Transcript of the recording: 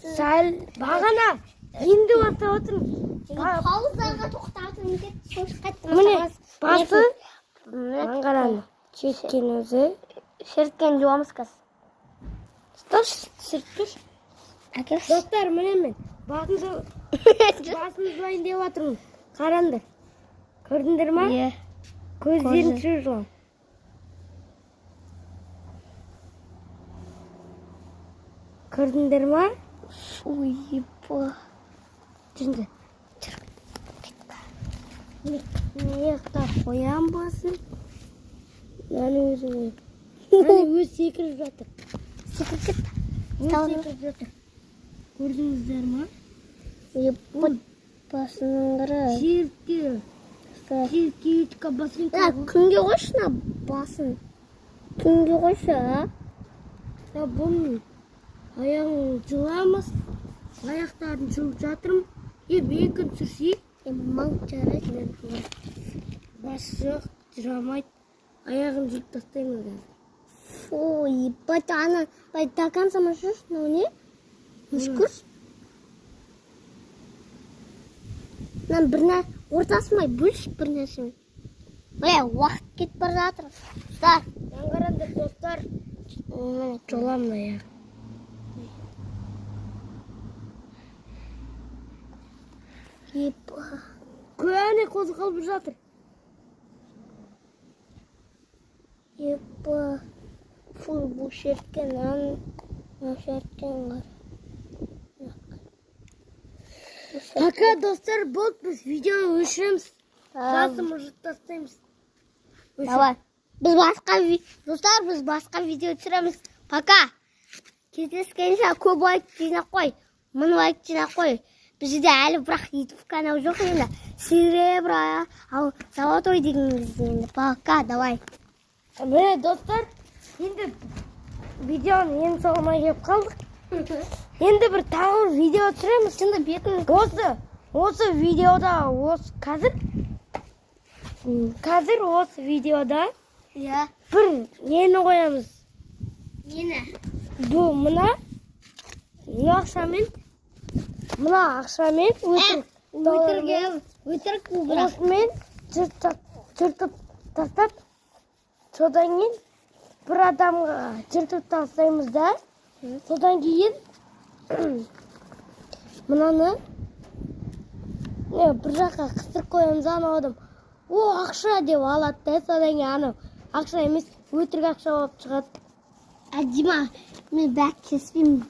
сәл бағана енді бастап отырмын. Паузаға тоқтатып деп қайттым. Міне басы аңғараны шерткен өзі. Шерткен жуамыз қазір. Шерттір. Әкелші. Достар, міне мен басымды жуайын деп отырмын. Қараңдар. Көрдіңдер ма? Көздерін түсіріп жуам. Көрдіңдер ма? Ойпа. Жүріңдер. Мияқтап қоям басын. Мәні өзіңе. Мәні өз секіріп жатыр. Секіріп кет. Секіріп жатыр. Көрдіңіздер ма? Басындыры. Жерке етіка басын. Күнге қойшына басын. Күнге қойшы. Бұның аяғын жыламыз. Аяқтарын жылып жатырмын. Бекін түсірсейік. Маң жарайды. Басы жоқ, жүрамайды. Аяғын жылып тастаймын. Ой, ана, до конца можешь, ну не? Мышкүрс? Мен біріне ортасымай бөлшіп бір нәрсемен. Уақыт кетіп бара жатыр. Достар. Қараңдар достар. Жоламын аяқ. Көне қозғалып жатыр. Фу, бұл шерткен, шерткен ғар. Пока, достар, болды, біз видеоны өшіреміз. Жасы мұжып тастаймыз. Давай. Достар, біз басқа видео түсіреміз. Пока. Кездескенше көп лайк жинақ қой. 1000 лайк жинақ қой. Бізде әлі бірақ YouTube канал жоқ енді. Серебра, ал золотой деген бізде. Пока, давай. Міне, достар, енді видеоны ең соңына кеп қалдық. Енді бір тағы видео түсіреміз. Şimdi бетін Осы видеода, қазір осы видеода бір нені қоямыз. Нені? Бұл мына ақшамен өтірік бұл бірақ. осымен жыртып тастап, содан кейін бір адамға жыртып тастаймыз да, содан кейін мынаны бір жаққа қыстырып қоямыз, анау адам ақша деп алады да, содан кейін анау ақша емес, өтірік ақша болып шығады. Дима, мен бәк кеспеймін.